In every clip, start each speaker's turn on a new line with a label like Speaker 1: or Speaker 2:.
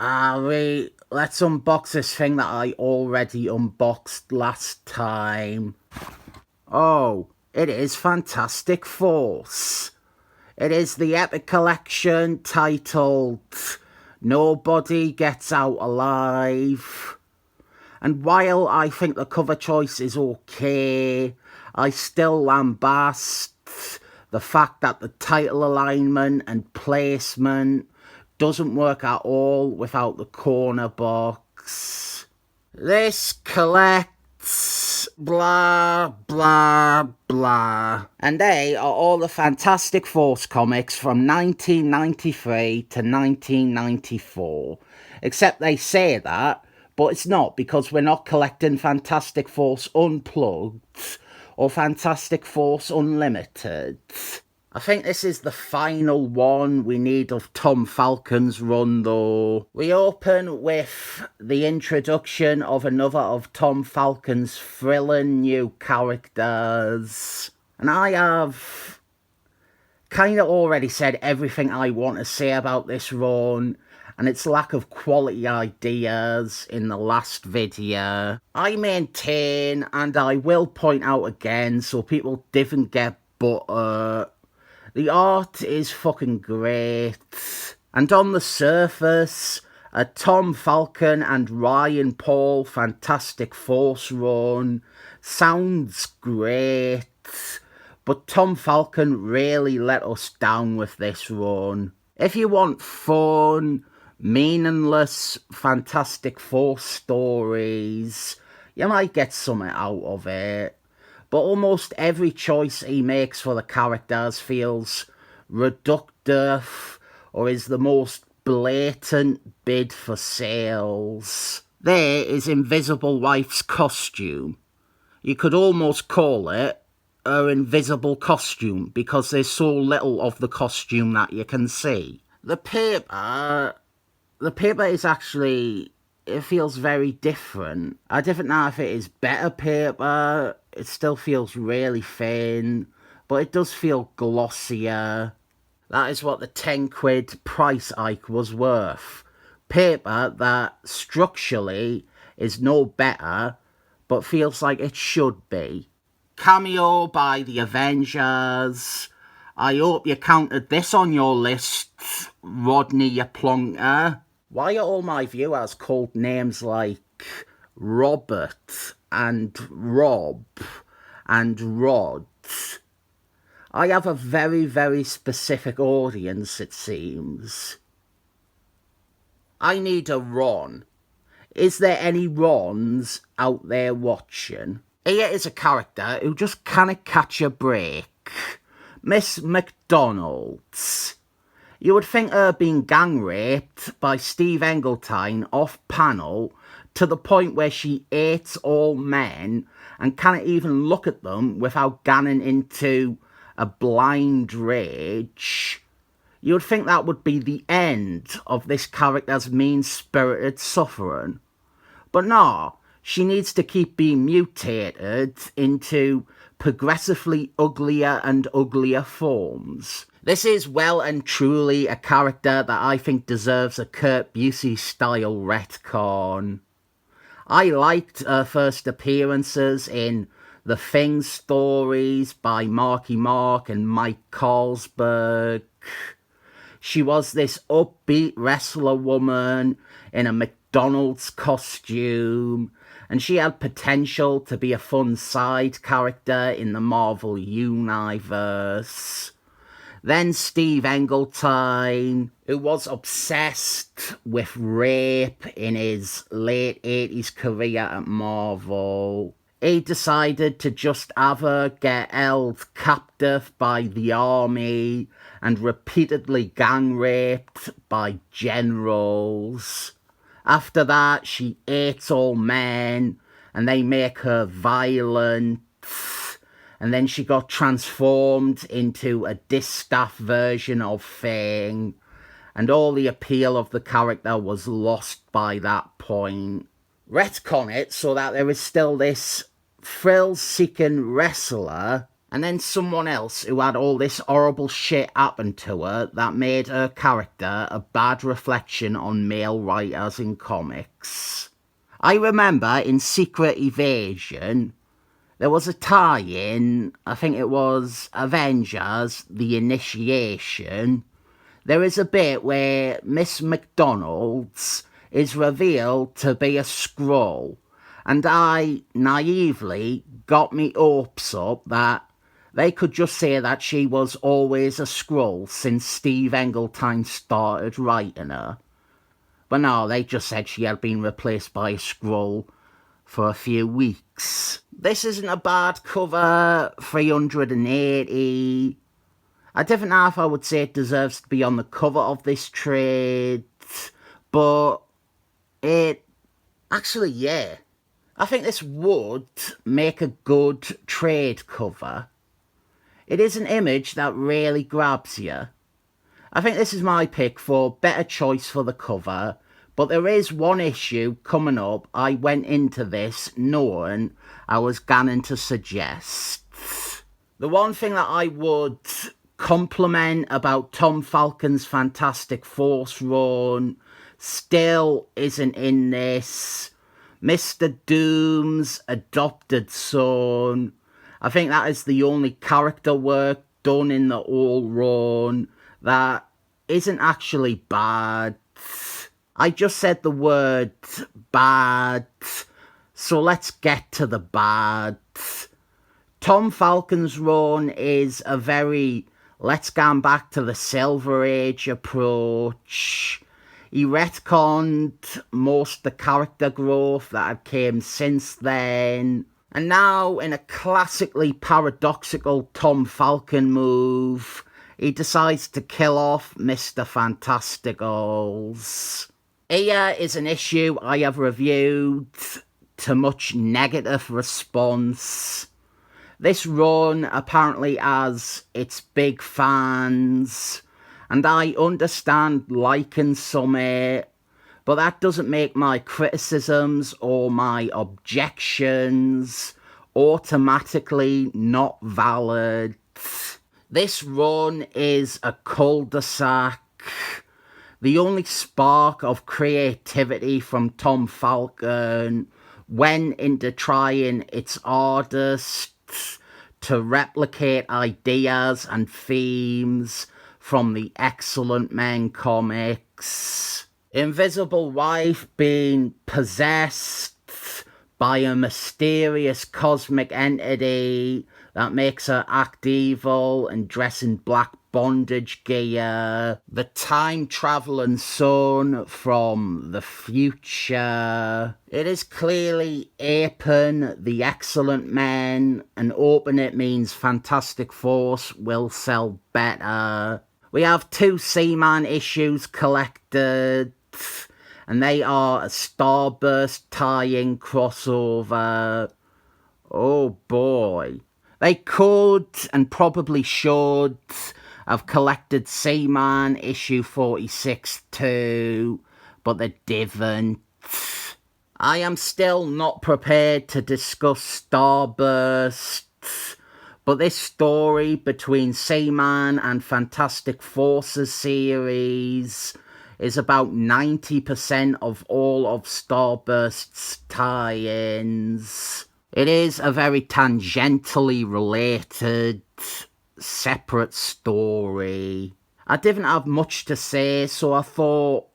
Speaker 1: Let's unbox this thing that I already unboxed last time. Oh, it is Fantastic Force. It is the epic collection titled Nobody Gets Out Alive. And while I think the cover choice is okay, I still lambast the fact that the title alignment and placement doesn't work at all without the corner box. This collects blah blah blah. And they are all the Fantastic Force comics from 1993 to 1994. Except they say that, but it's not, because we're not collecting Fantastic Force Unplugged or Fantastic Force Unlimited. I think this is the final one we need of Tom Falcon's run, though. We open with the introduction of another of Tom Falcon's thrilling new characters. And I have kind of already said everything I want to say about this run and its lack of quality ideas in the last video. I maintain, and I will point out again so people didn't get butter, the art is fucking great. And on the surface, a Tom Falcon and Ryan Paul Fantastic Force run sounds great. But Tom Falcon really let us down with this run. If you want fun, meaningless Fantastic Force stories, you might get something out of it. But almost every choice he makes for the characters feels reductive or is the most blatant bid for sales. There is Invisible Wife's costume. You could almost call it her invisible costume because there's so little of the costume that you can see. The paper is actually, it feels very different. I don't know if it is better paper. It still feels really thin, but it does feel glossier. That is what the 10 quid price hike was worth. Paper that structurally is no better, but feels like it should be. Cameo by the Avengers. I hope you counted this on your list, Rodney you plonker. Why are all my viewers called names like Robert and Rob and Rod? I have a very, very specific audience, it seems. I need a Ron. Is there any Rons out there watching? Here is a character who just can't catch a break. Miss McDonald's. You would think her being gang raped by Steve Engeltine off panel to the point where she hates all men and can't even look at them without ganning into a blind rage. You would think that would be the end of this character's mean-spirited suffering. But no, she needs to keep being mutated into progressively uglier and uglier forms. This is well and truly a character that I think deserves a Kurt Busey-style retcon. I liked her first appearances in The Thing stories by Marky Mark and Mike Carlsberg. She was this upbeat wrestler woman in a McDonald's costume, and she had potential to be a fun side character in the Marvel Universe. Then Steve Engeltine, who was obsessed with rape in his late 80s career at Marvel. He decided to just have her get held captive by the army and repeatedly gang raped by generals. After that, she hates all men, and they make her violent. And then she got transformed into a distaff version of Thing, and all the appeal of the character was lost by that point. Retcon it so that there is still this thrill-seeking wrestler And then someone else who had all this horrible shit happen to her that made her character a bad reflection on male writers in comics. I remember in Secret Evasion, there was a tie-in, I think it was Avengers, The Initiation. There is a bit where Miss McDonald's is revealed to be a Skrull, and I naively got me hopes up that they could just say that she was always a Skrull since Steve Englehart started writing her. But no, they just said she had been replaced by a Skrull for a few weeks. This isn't a bad cover, 380. I don't know if I would say it deserves to be on the cover of this trade, but it... Actually, yeah. I think this would make a good trade cover. It is an image that really grabs you. I think this is my pick for better choice for the cover, but there is one issue coming up I went into this knowing I was going to suggest. The one thing that I would compliment about Tom Falcon's Fantastic Force run still isn't in this. Mr. Doom's adopted son. I think that is the only character work done in the whole run that isn't actually bad. I just said the word bad, so let's get to the bad. Tom Falcon's run is a very let's go back to the Silver Age approach. He retconned most of the character growth that had came since then. And now, in a classically paradoxical Tom Falcon move, he decides to kill off Mr. Fantasticals. Here is an issue I have reviewed to much negative response. This run apparently has its big fans, and I understand liking some it, but that doesn't make my criticisms or my objections automatically not valid. This run is a cul-de-sac. The only spark of creativity from Tom Falcon went into trying its hardest to replicate ideas and themes from the Excellent Men comics. Invisible Wife being possessed by a mysterious cosmic entity that makes her act evil and dress in black bondage gear. The time-traveling son from the future. It is clearly aping the Excellent Men, and open it means Fantastic Force will sell better. We have 2 Seaman issues collected, and they are a Starburst tie-in crossover. Oh boy. They could, and probably should, have collected Seaman issue 46 too, but they didn't. I am still not prepared to discuss Starburst, but this story between Seaman and Fantastic Forces series is about 90% of all of Starburst's tie-ins. It is a very tangentially related, separate story. I didn't have much to say, so I thought,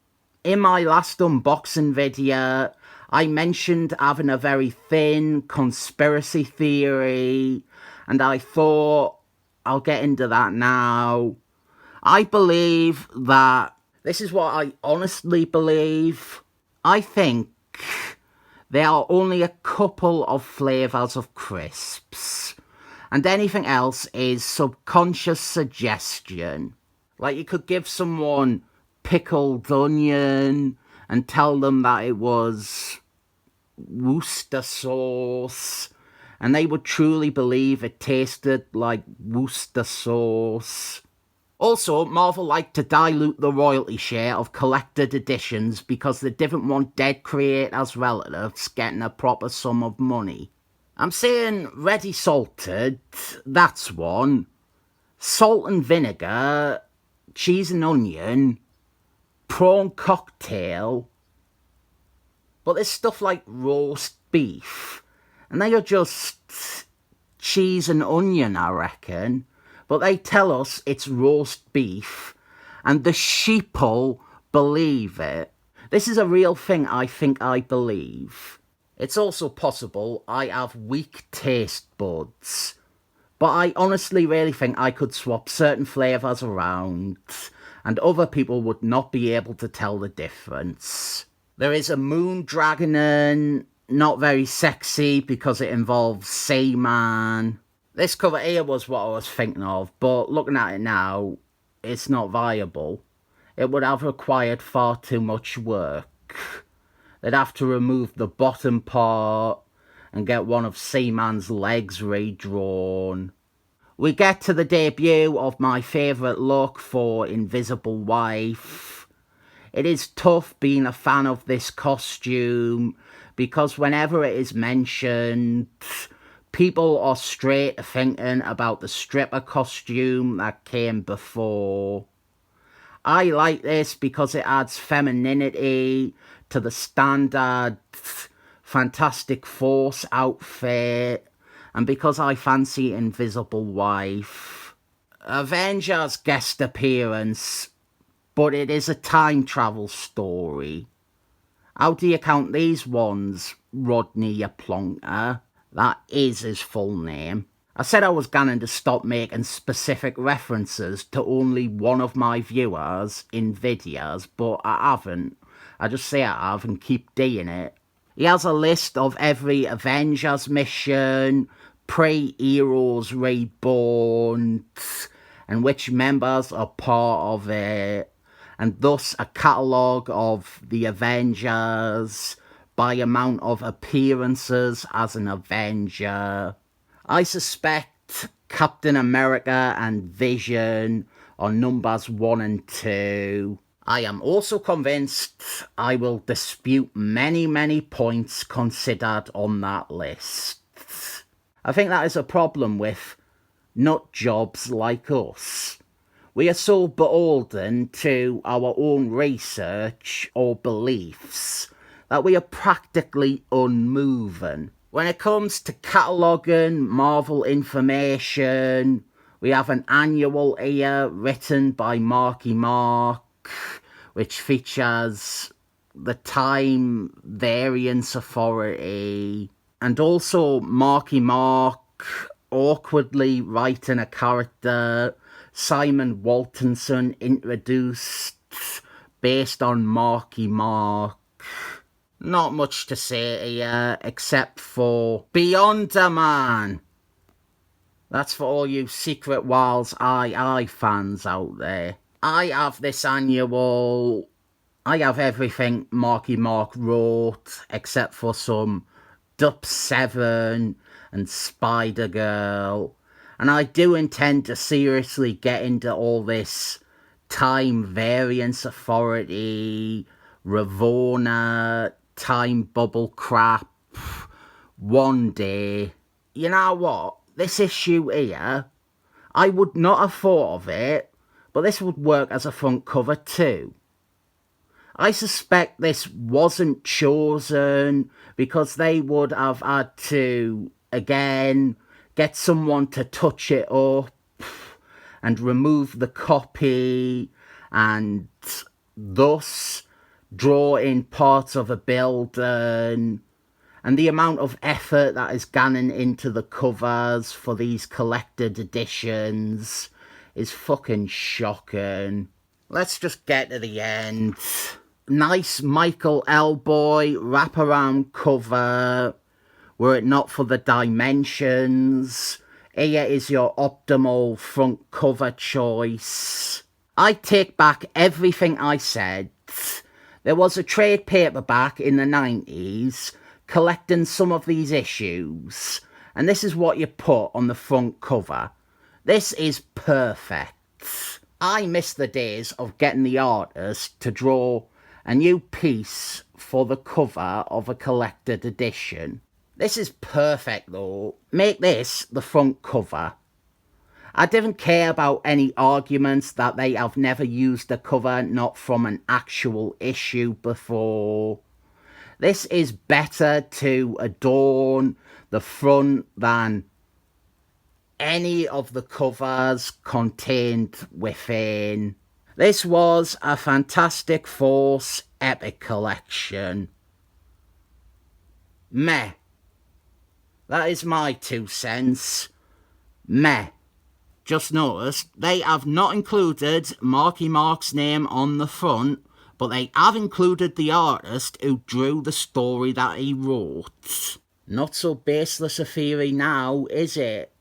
Speaker 1: in my last unboxing video, I mentioned having a very thin conspiracy theory, and I thought, I'll get into that now. I believe that, this is what I honestly believe, I think there are only a couple of flavours of crisps, and anything else is subconscious suggestion. Like you could give someone pickled onion and tell them that it was Worcester sauce, and they would truly believe it tasted like Worcester sauce. Also, Marvel liked to dilute the royalty share of collected editions because they didn't want dead creators' relatives getting a proper sum of money. I'm saying ready salted, that's one. Salt and vinegar, cheese and onion, prawn cocktail. But there's stuff like roast beef, and they are just cheese and onion, I reckon. But they tell us it's roast beef, and the sheeple believe it. This is a real thing I think I believe. It's also possible I have weak taste buds, but I honestly really think I could swap certain flavours around, and other people would not be able to tell the difference. There is a moon dragonin, not very sexy because it involves seaman. This cover here was what I was thinking of, but looking at it now, it's not viable. It would have required far too much work. They'd have to remove the bottom part and get one of Seaman's legs redrawn. We get to the debut of my favourite look for Invisible Wife. It is tough being a fan of this costume because whenever it is mentioned, people are straight thinking about the stripper costume that came before. I like this because it adds femininity to the standard Fantastic Force outfit, and because I fancy Invisible Wife. Avengers guest appearance, but it is a time travel story. How do you count these ones, Rodney Plonker? That is his full name. I said I was going to stop making specific references to only one of my viewers in videos, but I haven't. I just say I have and keep doing it. He has a list of every Avengers mission, pre-Heroes Reborn, and which members are part of it, and thus a catalogue of the Avengers by amount of appearances as an Avenger. I suspect Captain America and Vision are numbers 1 and 2. I am also convinced I will dispute many points considered on that list. I think that is a problem with nut jobs like us. We are so beholden to our own research or beliefs that we are practically unmoving. When it comes to cataloguing Marvel information, we have an annual here written by Marky Mark, which features the Time Variance Authority, and also Marky Mark awkwardly writing a character Simon Waltonson introduced based on Marky Mark. Not much to say here, except for Beyond a Man. That's for all you Secret Wars II fans out there. I have this annual. I have everything Marky Mark wrote, except for some Dup 7 and Spider Girl. And I do intend to seriously get into all this Time Variance Authority, Ravonna, time bubble crap one day. You know what? This issue here, I would not have thought of it, but this would work as a front cover too. I suspect this wasn't chosen because they would have had to, again, get someone to touch it up and remove the copy and thus draw in parts of a building, and the amount of effort that is gone into the covers for these collected editions is fucking shocking. Let's just get to the end. Nice Michael Elboy wraparound cover. Were it not for the dimensions, here is your optimal front cover choice. I take back everything I said. There was a trade paperback in the 90s collecting some of these issues, and this is what you put on the front cover. This is perfect. I miss the days of getting the artist to draw a new piece for the cover of a collected edition. This is perfect though. Make this the front cover. I didn't care about any arguments that they have never used a cover not from an actual issue before. This is better to adorn the front than any of the covers contained within. This was a Fantastic Force Epic Collection. Meh. That is my 2 cents. Meh. Just noticed they have not included Marky Mark's name on the front, but they have included the artist who drew the story that he wrote. Not so baseless a theory now, is it?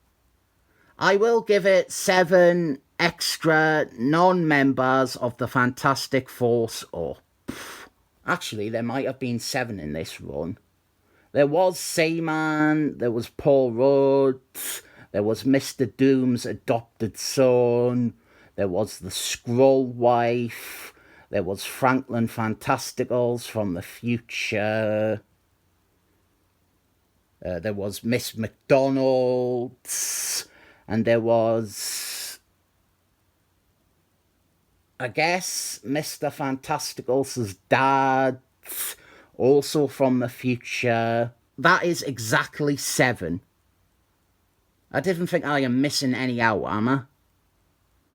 Speaker 1: I will give it 7 extra non-members of the Fantastic Force up. Actually, there might have been 7 in this run. There was Seaman, there was Paul Rudd, there was Mr. Doom's adopted son, there was the Skrull wife, there was Franklin Fantasticals from the future, there was Miss McDonald's, and there was, I guess, Mr. Fantasticals' dad, also from the future. That is exactly 7. I didn't think I am missing any out, am I?